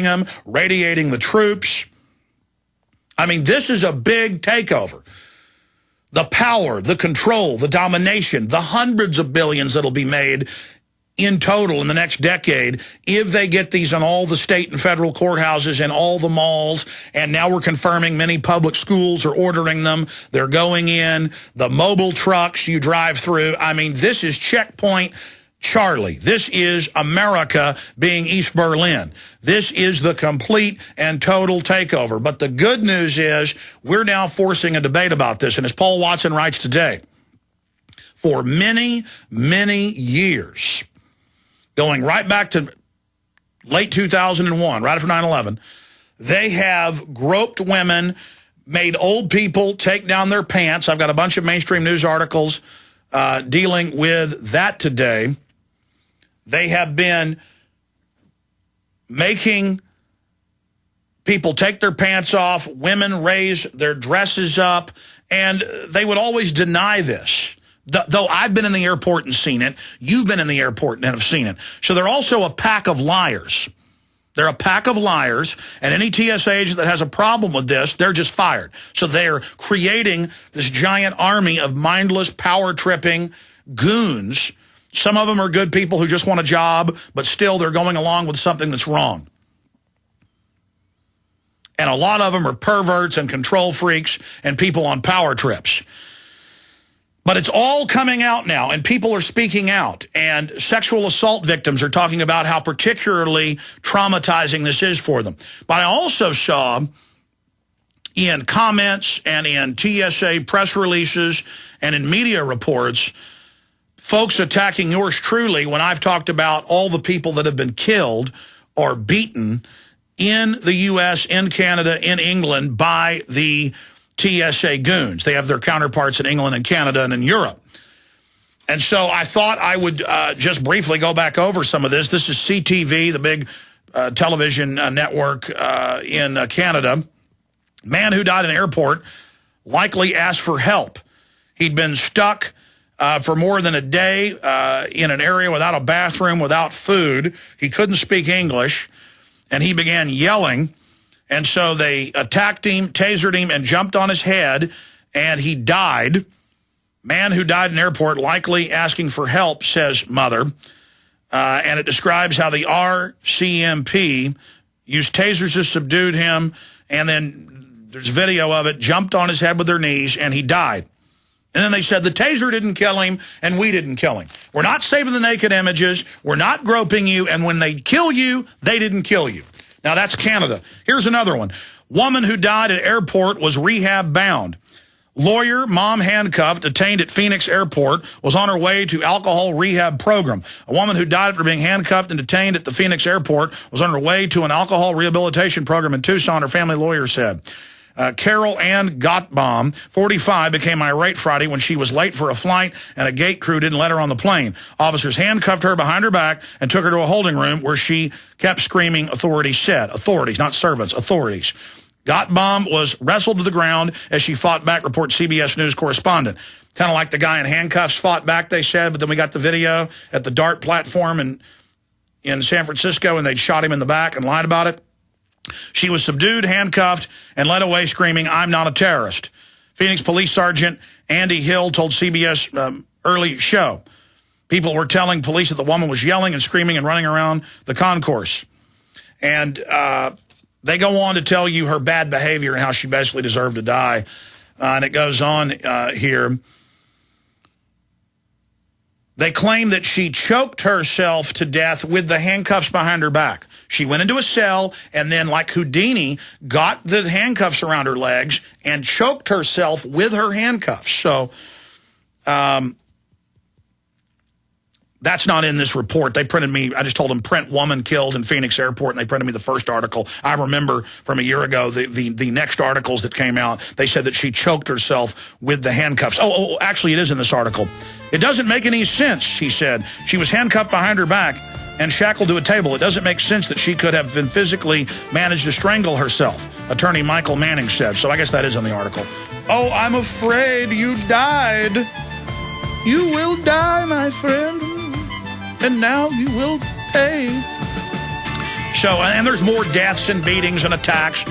them, radiating the troops. I mean, this is a big takeover. The power, the control, the domination, the hundreds of billions that'll be made in total in the next decade if they get these on all the state and federal courthouses and all the malls. And now we're confirming many public schools are ordering them. They're going in. The mobile trucks you drive through. I mean, this is Checkpoint Charlie. This is America being East Berlin. This is the complete and total takeover. But the good news is we're now forcing a debate about this. And as Paul Watson writes today, for many, many years, going right back to late 2001, right after 9/11, they have groped women, made old people take down their pants. I've got a bunch of mainstream news articles dealing with that today. They have been making people take their pants off, women raise their dresses up, and they would always deny this. Though I've been in the airport and seen it, you've been in the airport and have seen it. So they're also a pack of liars. They're a pack of liars, and any TSA agent that has a problem with this, they're just fired. So they're creating this giant army of mindless, power-tripping goons. Some of them are good people who just want a job, but still they're going along with something that's wrong. And a lot of them are perverts and control freaks and people on power trips. But it's all coming out now, and people are speaking out. And sexual assault victims are talking about how particularly traumatizing this is for them. But I also saw in comments and in TSA press releases and in media reports, folks attacking yours truly when I've talked about all the people that have been killed or beaten in the U.S., in Canada, in England by the TSA goons. They have their counterparts in England and Canada and in Europe. And so I thought I would just briefly go back over some of this. This is CTV, the big television network in Canada. Man who died in an airport likely asked for help. He'd been stuck for more than a day in an area without a bathroom, without food. He couldn't speak English, and he began yelling. And so they attacked him, tasered him, and jumped on his head, and he died. Man who died in an airport likely asking for help, says mother. And it describes how the RCMP used tasers to subdue him, and then there's video of it, jumped on his head with their knees, and he died. And then they said the taser didn't kill him, and we didn't kill him. We're not saving the naked images. We're not groping you, and when they kill you, they didn't kill you. Now, that's Canada. Here's another one. Woman who died at airport was rehab bound. Lawyer, mom handcuffed, detained at Phoenix Airport, was on her way to alcohol rehab program. A woman who died after being handcuffed and detained at the Phoenix Airport was on her way to an alcohol rehabilitation program in Tucson, her family lawyer said. Carol Ann Gottbaum, 45, became irate Friday when she was late for a flight and a gate crew didn't let her on the plane. Officers handcuffed her behind her back and took her to a holding room where she kept screaming, authorities said. Authorities, not servants, authorities. Gottbaum was wrestled to the ground as she fought back, reports CBS News correspondent. Kind of like the guy in handcuffs fought back, they said, but then we got the video at the DART platform in San Francisco, and they'd shot him in the back and lied about it. She was subdued, handcuffed, and led away screaming, I'm not a terrorist. Phoenix Police Sergeant Andy Hill told CBS early show. People were telling police that the woman was yelling and screaming and running around the concourse. And they go on to tell you her bad behavior and how she basically deserved to die. And it goes on here. They claim that she choked herself to death with the handcuffs behind her back. She went into a cell and then, like Houdini, got the handcuffs around her legs and choked herself with her handcuffs. So that's not in this report. They printed me, I just told them print woman killed in Phoenix Airport, and they printed me the first article. I remember from a year ago, the next articles that came out, they said that she choked herself with the handcuffs. Oh, actually, it is in this article. It doesn't make any sense, he said. She was handcuffed behind her back and shackled to a table. It doesn't make sense that she could have been physically managed to strangle herself, attorney Michael Manning said. So I guess that is in the article. Oh, I'm afraid you died. You will die, my friend, and now you will pay. So, and there's more deaths and beatings and attacks.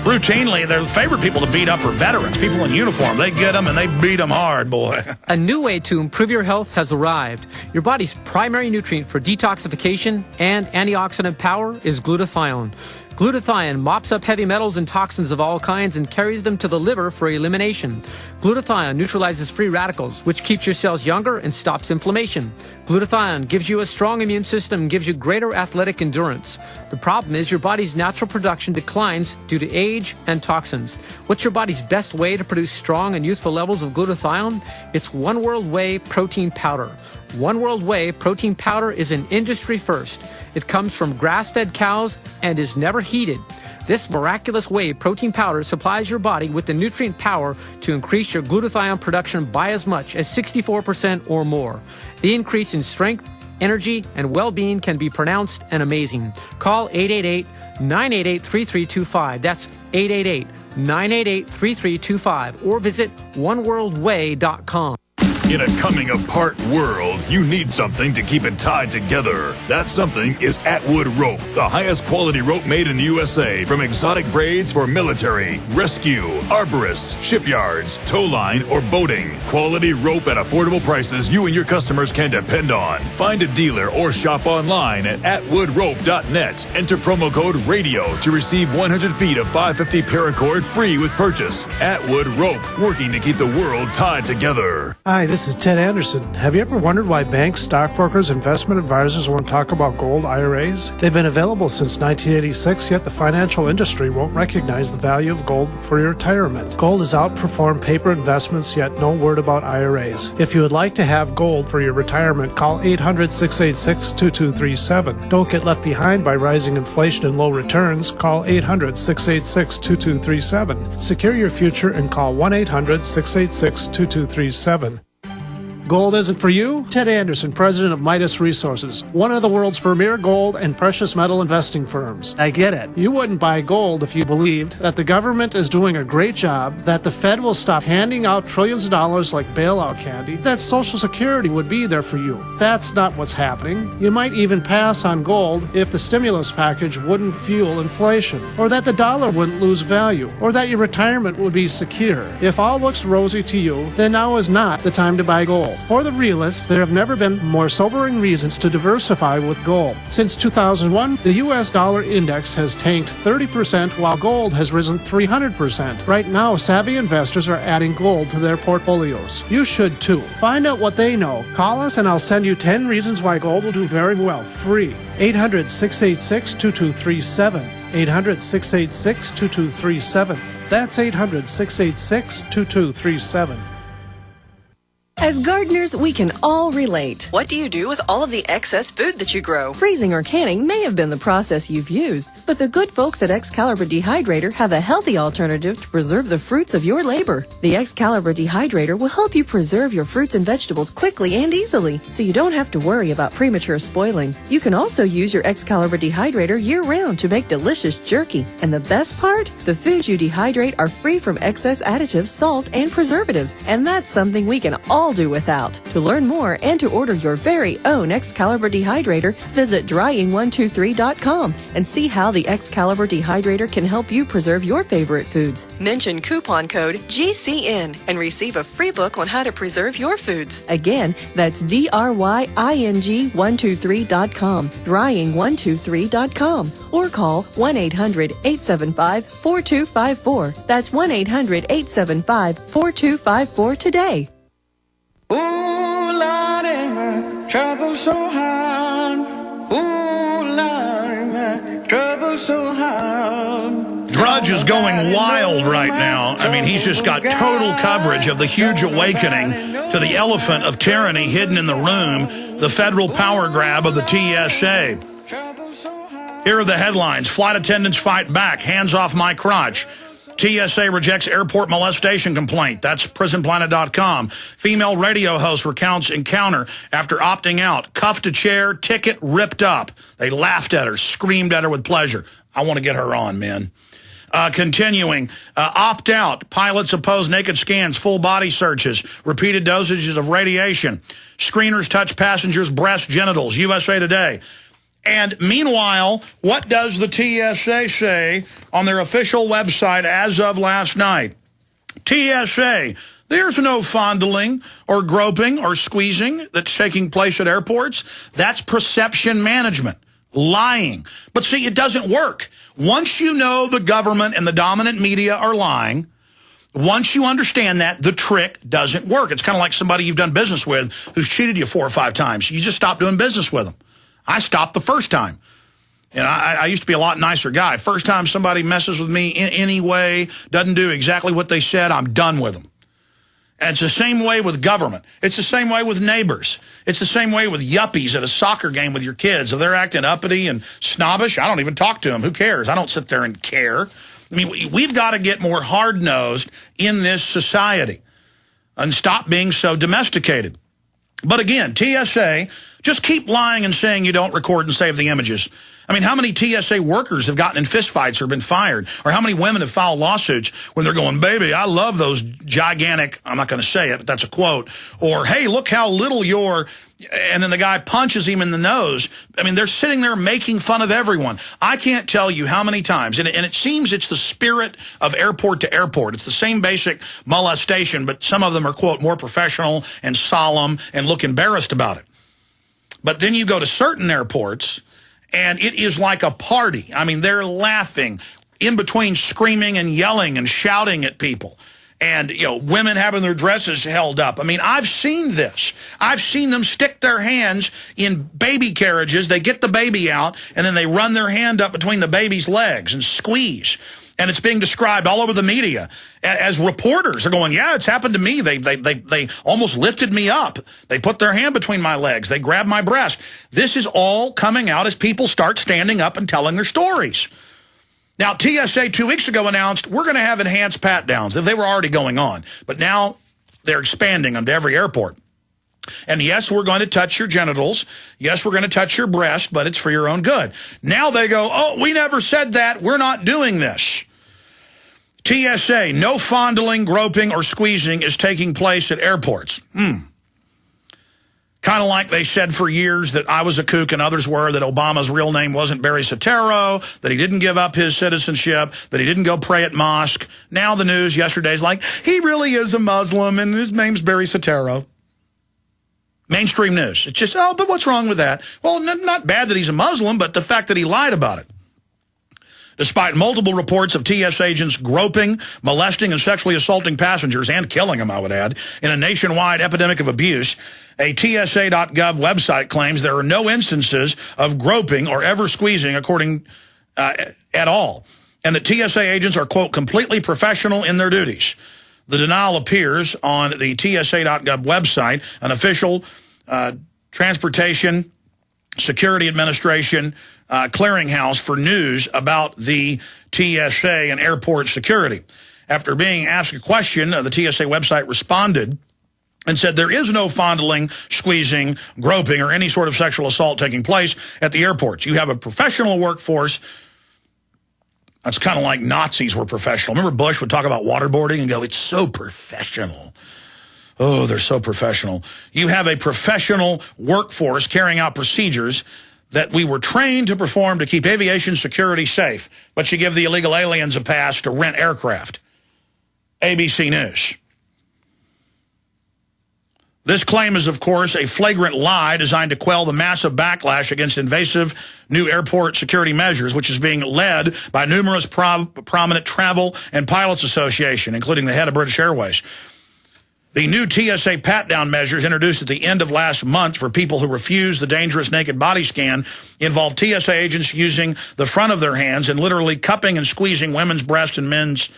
Routinely, their favorite people to beat up are veterans, people in uniform. They get them and they beat them hard, boy. A new way to improve your health has arrived. Your body's primary nutrient for detoxification and antioxidant power is glutathione. Glutathione mops up heavy metals and toxins of all kinds and carries them to the liver for elimination. Glutathione neutralizes free radicals, which keeps your cells younger and stops inflammation. Glutathione gives you a strong immune system and gives you greater athletic endurance. The problem is your body's natural production declines due to age and toxins. What's your body's best way to produce strong and youthful levels of glutathione? It's One World Whey protein powder. One World Whey protein powder is an industry first. It comes from grass-fed cows and is never heated. This miraculous whey protein powder supplies your body with the nutrient power to increase your glutathione production by as much as 64% or more. The increase in strength, energy, and well-being can be pronounced and amazing. Call 888-988-3325. That's 888-988-3325. Or visit oneworldwhey.com. In a coming-apart world, you need something to keep it tied together. That something is Atwood Rope, the highest quality rope made in the USA, from exotic braids for military, rescue, arborists, shipyards, tow line, or boating. Quality rope at affordable prices you and your customers can depend on. Find a dealer or shop online at atwoodrope.net. Enter promo code RADIO to receive 100 feet of 550 paracord free with purchase. Atwood Rope, working to keep the world tied together. Hi, this is Ted Anderson. Have you ever wondered why banks, stockbrokers, investment advisors won't talk about gold IRAs? They've been available since 1986, yet the financial industry won't recognize the value of gold for your retirement. Gold has outperformed paper investments, yet no word about IRAs. If you would like to have gold for your retirement, call 800-686-2237. Don't get left behind by rising inflation and low returns. Call 800-686-2237. Secure your future and call 1-800-686-2237. Gold isn't for you? Ted Anderson, president of Midas Resources, one of the world's premier gold and precious metal investing firms. I get it. You wouldn't buy gold if you believed that the government is doing a great job, that the Fed will stop handing out trillions of dollars like bailout candy, that Social Security would be there for you. That's not what's happening. You might even pass on gold if the stimulus package wouldn't fuel inflation, or that the dollar wouldn't lose value, or that your retirement would be secure. If all looks rosy to you, then now is not the time to buy gold. For the realist, there have never been more sobering reasons to diversify with gold. Since 2001, the U.S. dollar index has tanked 30% while gold has risen 300%. Right now, savvy investors are adding gold to their portfolios. You should too. Find out what they know. Call us and I'll send you 10 reasons why gold will do very well, free. 800-686-2237. 800-686-2237. That's 800-686-2237. As gardeners, we can all relate. What do you do with all of the excess food that you grow? Freezing or canning may have been the process you've used, but the good folks at Excalibur Dehydrator have a healthy alternative to preserve the fruits of your labor. The Excalibur Dehydrator will help you preserve your fruits and vegetables quickly and easily, so you don't have to worry about premature spoiling. You can also use your Excalibur Dehydrator year-round to make delicious jerky. And the best part? The foods you dehydrate are free from excess additives, salt, and preservatives, and that's something we can all do without. To learn more and to order your very own Excalibur Dehydrator, visit drying123.com and see how the Excalibur Dehydrator can help you preserve your favorite foods. Mention coupon code GCN and receive a free book on how to preserve your foods. Again, that's drying123.com, drying123.com, or call 1-800-875-4254. That's 1-800-875-4254 today. Ooh, Lordy, my trouble so hard. Ooh, Lordy, my trouble so hard. Drudge is going wild right now. I mean, he's just got total coverage of the huge awakening to the elephant of tyranny hidden in the room, the federal power grab of the TSA. Here are the headlines. Flight attendants fight back. Hands off my crotch. TSA rejects airport molestation complaint. That's prisonplanet.com. Female radio host recounts encounter after opting out. Cuffed a chair, ticket ripped up. They laughed at her, screamed at her with pleasure. I want to get her on, man. Continuing, opt out. Pilots oppose naked scans, full body searches, repeated dosages of radiation. Screeners touch passengers' breast genitals. USA Today. And meanwhile, what does the TSA say on their official website as of last night? TSA, there's no fondling or groping or squeezing that's taking place at airports. That's perception management, lying. But see, it doesn't work. Once you know the government and the dominant media are lying, once you understand that, the trick doesn't work. It's kind of like somebody you've done business with who's cheated you 4 or 5 times. You just stop doing business with them. I stopped the first time. And I used to be a lot nicer guy. First time somebody messes with me in any way, doesn't do exactly what they said, I'm done with them. And it's the same way with government. It's the same way with neighbors. It's the same way with yuppies at a soccer game with your kids. If they're acting uppity and snobbish, I don't even talk to them. Who cares? I don't sit there and care. I mean, we've got to get more hard-nosed in this society and stop being so domesticated. But again, TSA, just keep lying and saying you don't record and save the images. I mean, how many TSA workers have gotten in fistfights or been fired? Or how many women have filed lawsuits when they're going, baby, I love those gigantic, I'm not going to say it, but that's a quote. Or, hey, look how little you're, and then the guy punches him in the nose. I mean, they're sitting there making fun of everyone. I can't tell you how many times, and it seems it's the spirit of airport to airport. It's the same basic molestation, but some of them are, quote, more professional and solemn and look embarrassed about it. But then you go to certain airports, and it is like a party. I mean, they're laughing in between screaming and yelling and shouting at people. And, you know, women having their dresses held up. I mean, I've seen this. I've seen them stick their hands in baby carriages. They get the baby out, and then they run their hand up between the baby's legs and squeeze. And it's being described all over the media as reporters are going, yeah, it's happened to me. They almost lifted me up. They put their hand between my legs. They grabbed my breast. This is all coming out as people start standing up and telling their stories. Now, TSA 2 weeks ago announced we're going to have enhanced pat-downs. They were already going on, but now they're expanding them to every airport. And yes, we're going to touch your genitals. Yes, we're going to touch your breast, but it's for your own good. Now they go, oh, we never said that. We're not doing this. TSA, no fondling, groping, or squeezing is taking place at airports. Kind of like they said for years that I was a kook and others were, that Obama's real name wasn't Barry Soetoro, that he didn't give up his citizenship, that he didn't go pray at mosque. Now the news yesterday's like, he really is a Muslim and his name's Barry Soetoro. Mainstream news. It's just, oh, but what's wrong with that? Well, not bad that he's a Muslim, but the fact that he lied about it. Despite multiple reports of TS agents groping, molesting, and sexually assaulting passengers, and killing them, I would add, in a nationwide epidemic of abuse, a TSA.gov website claims there are no instances of groping or ever squeezing according at all, and that TSA agents are, quote, completely professional in their duties. The denial appears on the TSA.gov website, an official Transportation Security Administration clearinghouse for news about the TSA and airport security. After being asked a question, the TSA website responded and said there is no fondling, squeezing, groping, or any sort of sexual assault taking place at the airports. You have a professional workforce. That's kind of like Nazis were professional. Remember Bush would talk about waterboarding and go, it's so professional. Oh, they're so professional. You have a professional workforce carrying out procedures that we were trained to perform to keep aviation security safe, but you give the illegal aliens a pass to rent aircraft. ABC News. This claim is, of course, a flagrant lie designed to quell the massive backlash against invasive new airport security measures, which is being led by numerous prominent travel and pilots association, including the head of British Airways. The new TSA pat-down measures introduced at the end of last month for people who refuse the dangerous naked body scan involve TSA agents using the front of their hands and literally cupping and squeezing women's breasts and men's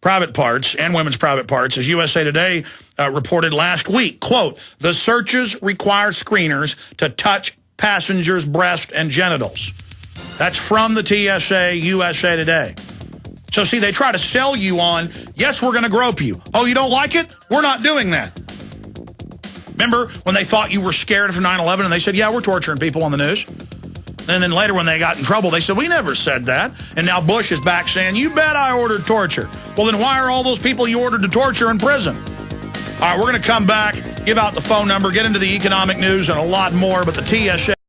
private parts and women's private parts, as USA Today reported last week. Quote, the searches require screeners to touch passengers' breasts and genitals. That's from the TSA, USA Today. So, see, they try to sell you on, yes, we're going to grope you. Oh, you don't like it? We're not doing that. Remember when they thought you were scared for 9/11 and they said, yeah, we're torturing people on the news? And then later when they got in trouble, they said, we never said that. And now Bush is back saying, you bet I ordered torture. Well, then why are all those people you ordered to torture in prison? All right, we're going to come back, give out the phone number, get into the economic news and a lot more, but the TSA